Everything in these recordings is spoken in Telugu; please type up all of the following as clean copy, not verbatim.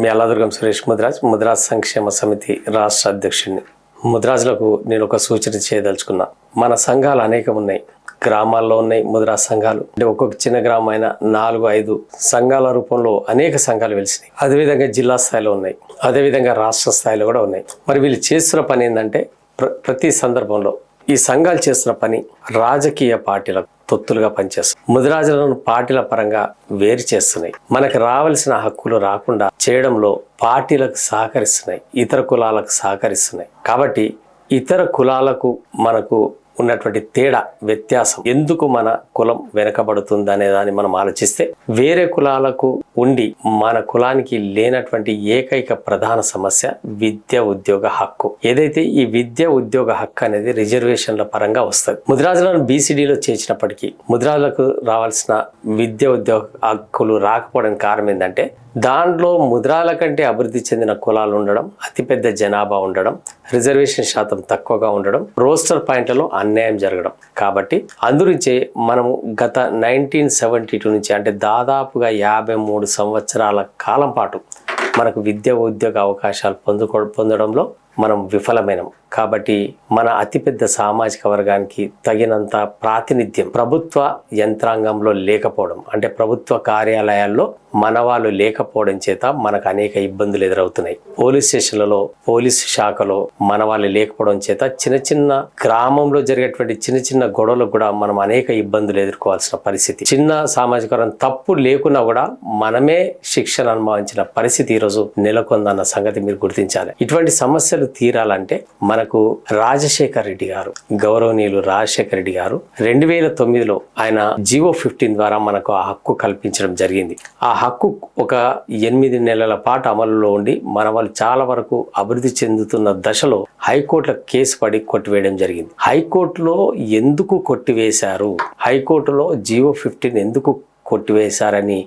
మీ అల్లాదుర్గం సురేష్ ముద్రాజ్ సంక్షేమ సమితి రాష్ట్ర అధ్యక్షుడిని. ముద్రాజులకు నేను ఒక సూచన చేయదలుచుకున్నా. మన సంఘాలు అనేకం ఉన్నాయి, గ్రామాల్లో ఉన్నాయి ముద్రాజ్ సంఘాలు. అంటే ఒక్కొక్క చిన్న గ్రామం అయినా 4-5 సంఘాల రూపంలో అనేక సంఘాలు వెలిసినాయి. అదేవిధంగా జిల్లా స్థాయిలో ఉన్నాయి, అదేవిధంగా రాష్ట్ర స్థాయిలో కూడా ఉన్నాయి. మరి వీళ్ళు చేస్తున్న పని ఏంటంటే ప్రతి సందర్భంలో ఈ సంఘాలు చేస్తున్న పని రాజకీయ పార్టీలకు తొత్తులుగా పనిచేస్తాయి. ముదిరాజులను పార్టీల పరంగా వేరు చేస్తున్నాయి. మనకు రావాల్సిన హక్కులు రాకుండా చేయడంలో పార్టీలకు సహకరిస్తున్నాయి, ఇతర కులాలకు సహకరిస్తున్నాయి. కాబట్టి ఇతర కులాలకు మనకు ఉన్నటువంటి తేడా, వ్యత్యాసం, ఎందుకు మన కులం వెనకబడుతుంది అనే దాన్ని మనం ఆలోచిస్తే, వేరే కులాలకు ఉండి మన కులానికి లేనటువంటి ఏకైక ప్రధాన సమస్య విద్య ఉద్యోగ హక్కు. ఏదైతే ఈ విద్య ఉద్యోగ హక్కు అనేది రిజర్వేషన్ల పరంగా వస్తుంది. ముదిరాజులను బీసీడీలో చేర్చినప్పటికీ ముదిరాజులకు రావాల్సిన విద్య ఉద్యోగ హక్కులు రాకపోవడానికి కారణం ఏంటంటే, దాంట్లో ముద్రాల కంటే అభివృద్ధి చెందిన కులాలు ఉండడం, అతిపెద్ద జనాభా ఉండడం, రిజర్వేషన్ శాతం తక్కువగా ఉండడం, రోస్టర్ పాయింట్లలో అన్యాయం జరగడం. కాబట్టి అందునుంచే మనము గత 1972 నుంచి అంటే దాదాపుగా 53 సంవత్సరాల కాలం పాటు మనకు విద్య ఉద్యోగ అవకాశాలు పొందడంలో మనం విఫలమైనం. కాబట్టి మన అతిపెద్ద సామాజిక వర్గానికి తగినంత ప్రాతినిధ్యం ప్రభుత్వ యంత్రాంగంలో లేకపోవడం, అంటే ప్రభుత్వ కార్యాలయాల్లో మన వాళ్ళు లేకపోవడం చేత మనకు అనేక ఇబ్బందులు ఎదురవుతున్నాయి. పోలీస్ స్టేషన్లలో, పోలీస్ శాఖలో మన వాళ్ళు లేకపోవడం చేత చిన్న చిన్న గ్రామంలో జరిగేటువంటి చిన్న చిన్న గొడవలకు కూడా మనం అనేక ఇబ్బందులు ఎదుర్కోవాల్సిన పరిస్థితి. చిన్న సామాజిక వర్గం తప్పు లేకున్నా కూడా మనమే శిక్షణ అనుభవించిన పరిస్థితి ఈరోజు నెలకొందన్న సంగతి మీరు గుర్తించాలి. ఇటువంటి సమస్యలు తీరాలంటే మనకు రాజశేఖర్ రెడ్డి గారు, గౌరవనీయులు రాజశేఖర్ రెడ్డి గారు 2009లో ఆయన జీవో 15 ద్వారా మనకు ఆ హక్కు కల్పించడం జరిగింది. ఆ హక్కు ఒక 8 నెలల పాటు అమలులో ఉండి మన వాళ్ళు చాలా వరకు అభివృద్ధి చెందుతున్న దశలో హైకోర్టులో కేసు పడి కొట్టివేయడం జరిగింది. హైకోర్టులో ఎందుకు కొట్టివేశారు, హైకోర్టులో జీవో 15 ఎందుకు కొట్టివేశారని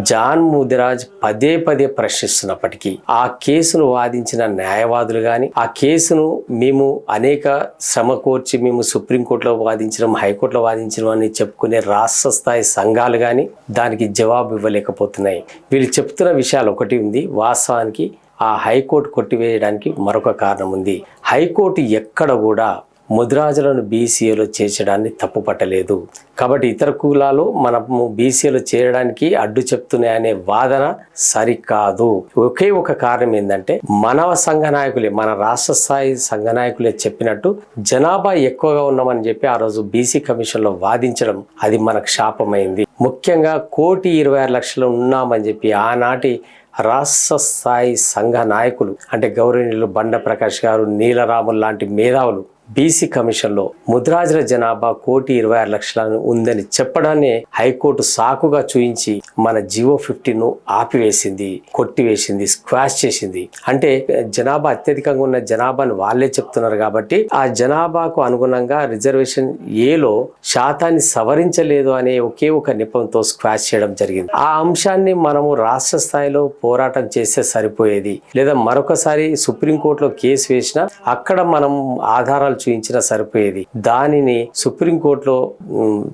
జాన్ ముదిరాజ్ పదే ప్రశ్నిస్తున్నప్పటికీ ఆ కేసును వాదించిన న్యాయవాదులు కానీ, ఆ కేసును మేము అనేక శ్రమ కోర్చి మేము సుప్రీంకోర్టులో వాదించడం, హైకోర్టులో వాదించడం అని చెప్పుకునే రాష్ట్ర స్థాయి సంఘాలు కానీ దానికి జవాబు ఇవ్వలేకపోతున్నాయి. వీళ్ళు చెప్తున్న విషయాలు ఒకటి ఉంది, వాస్తవానికి ఆ హైకోర్టు కొట్టివేయడానికి మరొక కారణం ఉంది. హైకోర్టు ఎక్కడ కూడా ముదిరాజులను బీసీఏలో చేర్చడాన్ని తప్పు పట్టలేదు. కాబట్టి ఇతర కులాలు మనము బీసీఏలో చేరడానికి అడ్డు చెప్తున్నాయనే వాదన సరికాదు. ఒకే ఒక కారణం ఏంటంటే, మన సంఘ నాయకులే, మన రాష్ట్ర స్థాయి సంఘ నాయకులే చెప్పినట్టు జనాభా ఎక్కువగా ఉన్నామని చెప్పి ఆ రోజు బీసీ కమిషన్లో వాదించడం అది మనకు శాపమైంది. ముఖ్యంగా 1,26,00,000 ఉన్నామని చెప్పి ఆనాటి రాష్ట్ర స్థాయి సంఘ నాయకులు అంటే గౌరవనీయులు బండ ప్రకాష్ గారు, నీలరాములు లాంటి మేధావులు బీసీ కమిషన్లో ముద్రాజుల జనాభా 1,26,00,000 ఉందని చెప్పడాన్ని హైకోర్టు సాకుగా చూయించి మన జీవో 15ను ఆపివేసింది, కొట్టివేసింది, స్క్వాష్ చేసింది. అంటే జనాభా అత్యధికంగా ఉన్న జనాభాను వాళ్ళే చెప్తున్నారు కాబట్టి ఆ జనాభాకు అనుగుణంగా రిజర్వేషన్ ఏలో శాతాన్ని సవరించలేదు అనే ఒకే ఒక నెపంతో స్క్వాష్ చేయడం జరిగింది. ఆ అంశాన్ని మనము రాష్ట్ర స్థాయిలో పోరాటం చేస్తే సరిపోయేది, లేదా మరొకసారి సుప్రీంకోర్టులో కేసు వేసినా అక్కడ మనం ఆధారాలు చూపించినా సరిపోయేది. దానిని సుప్రీంకోర్టులో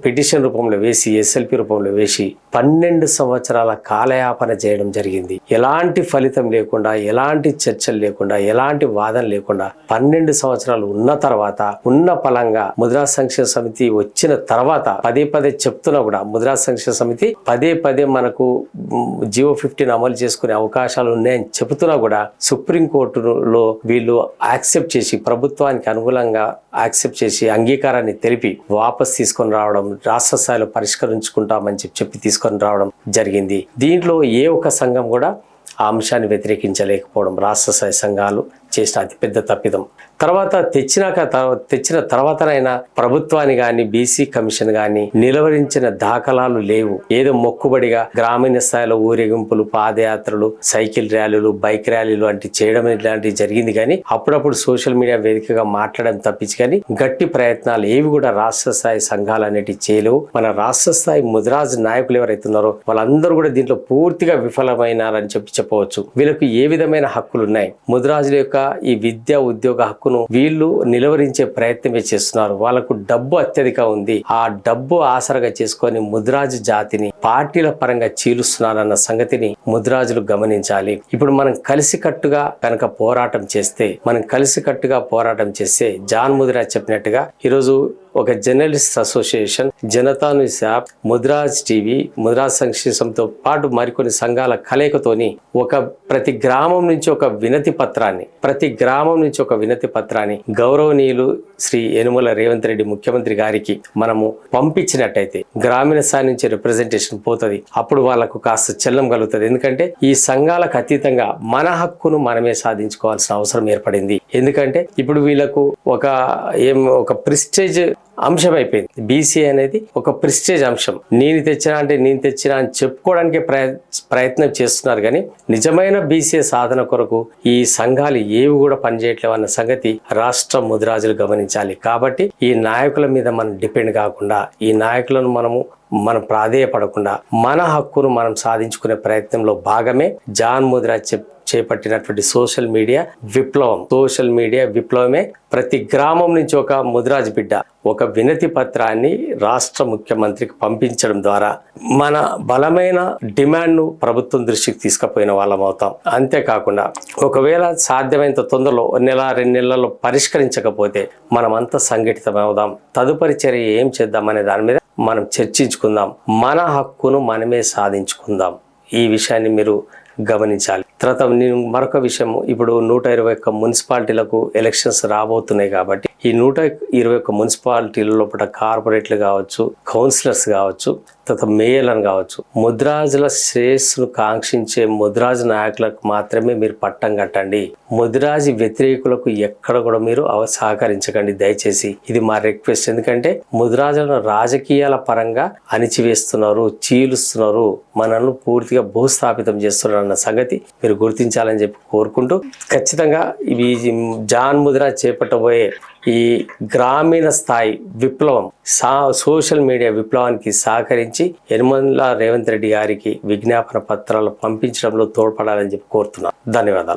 పిటిషన్ రూపంలో వేసి, ఎస్ఎల్పి రూపంలో వేసి 12 సంవత్సరాల కాలయాపన చేయడం జరిగింది. ఎలాంటి ఫలితం లేకుండా, ఎలాంటి చర్చలు లేకుండా, ఎలాంటి వాదన లేకుండా 12 సంవత్సరాలు ఉన్న తర్వాత, ఉన్న ఫలంగా ముద్రాజ్ సంక్షేమ సమితి వచ్చిన తర్వాత పదే చెప్తున్నా కూడా, ముద్రాజ్ సంక్షేమ సమితి పదే మనకు జీవో 15 అమలు చేసుకునే అవకాశాలు ఉన్నాయని చెబుతున్నా కూడా సుప్రీంకోర్టులో వీళ్ళు యాక్సెప్ట్ చేసి, ప్రభుత్వానికి అనుకూలంగా యాక్సెప్ట్ చేసి అంగీకారాన్ని తెలిపి వాపస్ తీసుకొని రావడం, రాష్ట్ర స్థాయిలో పరిష్కరించుకుంటామని చెప్పి తీసుకొని రావడం జరిగింది. దీంట్లో ఏ ఒక్క సంఘం కూడా ఆ అంశాన్ని వ్యతిరేకించలేకపోవడం రాష్ట్ర స్థాయి సంఘాలు చేసిన అతిపెద్ద తప్పిదం. తెచ్చిన తర్వాతనైనా ప్రభుత్వాన్ని కానీ, బీసీ కమిషన్ కానీ నిలవరించిన దాఖలాలు లేవు. ఏదో మొక్కుబడిగా గ్రామీణ స్థాయిలో ఊరేగింపులు, పాదయాత్రలు, సైకిల్ ర్యాలీలు, బైక్ ర్యాలీలు అంటే చేయడం ఇలాంటివి జరిగింది. కానీ అప్పుడప్పుడు సోషల్ మీడియా వేదికగా మాట్లాడడం తప్పించి కానీ గట్టి ప్రయత్నాలు ఏవి కూడా రాష్ట్ర స్థాయి సంఘాలు అనేటివి చేయలేవు. మన రాష్ట్ర స్థాయి ముదిరాజ్ నాయకులు ఎవరైతున్నారో వాళ్ళందరూ కూడా దీంట్లో పూర్తిగా విఫలమైనారని చెప్పవచ్చు. వీళ్ళకు ఏ విధమైన హక్కులు ఉన్నాయి, ముదిరాజుల యొక్క ఈ విద్యా ఉద్యోగ హక్కును వీళ్ళు నిలువరించే ప్రయత్నమే చేస్తున్నారు. వాళ్ళకు డబ్బు అత్యధిక ఉంది. ఆ డబ్బు ఆసరగా చేసుకొని ముదిరాజు జాతిని పార్టీల పరంగా చీలుస్తున్నారన్న సంగతిని ముదిరాజులు గమనించాలి. ఇప్పుడు మనం కలిసికట్టుగా కనుక పోరాటం చేస్తే జాన్ ముదిరాజ్ చెప్పినట్టుగా ఈరోజు ఒక journalist association, Janata news app, Mudiraj TV, Mudiraj సంక్షేమంతో పాటు మరికొన్ని సంఘాల కలయికతోని ప్రతి గ్రామం నుంచి ఒక వినతి పత్రాన్ని గౌరవనీయులు శ్రీ యనుమల రేవంత్ రెడ్డి ముఖ్యమంత్రి గారికి మనము పంపించినట్టయితే గ్రామీణ స్థాయి నుంచి రిప్రజెంటేషన్ పోతుంది. అప్పుడు వాళ్ళకు కాస్త చెల్లం కలుగుతుంది. ఎందుకంటే ఈ సంఘాలకు అతీతంగా మన హక్కును మనమే సాధించుకోవాల్సిన అవసరం ఏర్పడింది. ఎందుకంటే ఇప్పుడు వీళ్ళకు ఒక ప్రెస్టేజ్ అంశం అయిపోయింది. బీసీ అనేది ఒక ప్రెస్టేజ్ అంశం. నేను తెచ్చినా అని చెప్పుకోవడానికి ప్రయత్నం చేస్తున్నారు. కానీ నిజమైన బీసీ సాధన కొరకు ఈ సంఘాలు ఏవి కూడా పనిచేయట్లేవు అన్న సంగతి రాష్ట్ర ముదిరాజులు గమనించాలి. కాబట్టి ఈ నాయకుల మీద మనం డిపెండ్ కాకుండా, ఈ నాయకులను మనం ప్రాధేయపడకుండా మన హక్కును మనం సాధించుకునే ప్రయత్నంలో భాగమే జాన్ ముదిరాజ్ చేపట్టినటువంటి సోషల్ మీడియా విప్లవమే. ప్రతి గ్రామం నుంచి ఒక ముదిరాజ్ బిడ్డ ఒక వినతి పత్రాన్ని రాష్ట్ర ముఖ్యమంత్రికి పంపించడం ద్వారా మన బలమైన డిమాండ్ను ప్రభుత్వం దృష్టికి తీసుకుపోయిన వాళ్ళం అవుతాం. అంతేకాకుండా ఒకవేళ సాధ్యమైనంత తొందరలో 1-2 నెలల్లో పరిష్కరించకపోతే మనమంతా సంఘటితమవుదాం. తదుపరి చర్య ఏం చేద్దాం అనే దాని మీద మనం చర్చించుకుందాం. మన హక్కును మనమే సాధించుకుందాం. ఈ విషయాన్ని మీరు గమనించాలి. తర్వాత నేను మరొక విషయం, ఇప్పుడు 121 మున్సిపాలిటీలకు ఎలక్షన్స్ రాబోతున్నాయి. కాబట్టి ఈ 121 మున్సిపాలిటీల లోపల కార్పొరేట్లు కావచ్చు, కౌన్సిలర్స్ కావచ్చు, తర్వాత మేయర్లను కావచ్చు, ముదిరాజుల శ్రేయస్సును కాంక్షించే ముదిరాజు నాయకులకు మాత్రమే మీరు పట్టం కట్టండి. ముదిరాజు వ్యతిరేకులకు ఎక్కడ కూడా మీరు సహకరించకండి దయచేసి. ఇది మా రిక్వెస్ట్. ఎందుకంటే ముదిరాజులను రాజకీయాల పరంగా అణిచివేస్తున్నారు, చీలుస్తున్నారు, మనల్ని పూర్తిగా భూస్థాపితం చేస్తున్నారు అన్న సంగతి మీరు గుర్తించాలని చెప్పి కోరుకుంటూ, ఖచ్చితంగా ఇవి జాన్ ముదిరాజ్ చేపట్టబోయే ఈ గ్రామీణ స్థాయి విప్లవం, సోషల్ మీడియా విప్లవానికి సహకరించి యనుమల రేవంత్ రెడ్డి గారికి విజ్ఞాపన పత్రాలు పంపించడంలో తోడ్పడాలని చెప్పి కోరుతున్నాను. ధన్యవాదాలు.